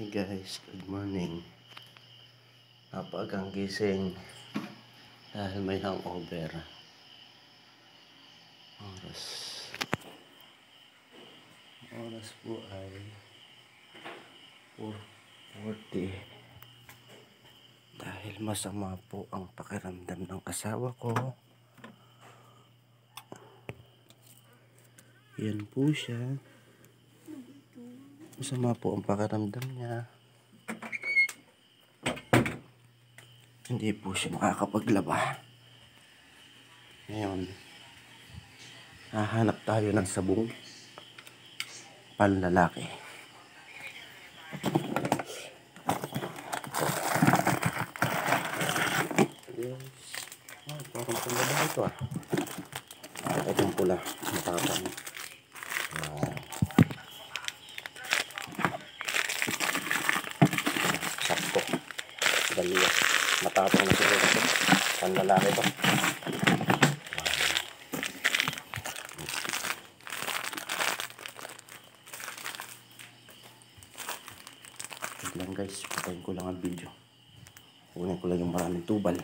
Hey guys, good morning. Napaagang gising dahil may hangover. Oras po ay 4:40 dahil masama po ang pakiramdam ng asawa ko. Yan po siya. Masama po ang pakiramdam niya. Hindi po siya makakapaglaba. Ngayon, hahanap tayo ng sabong panlalaki. Parang panlalaki ito ah. Itong pula, matapang. Sakto. Daliya. Matapang na siguro ito. Panlalaki ito. Wait lang guys, patayin ko lang ang video. Kunin ko lang yung maraming tubal.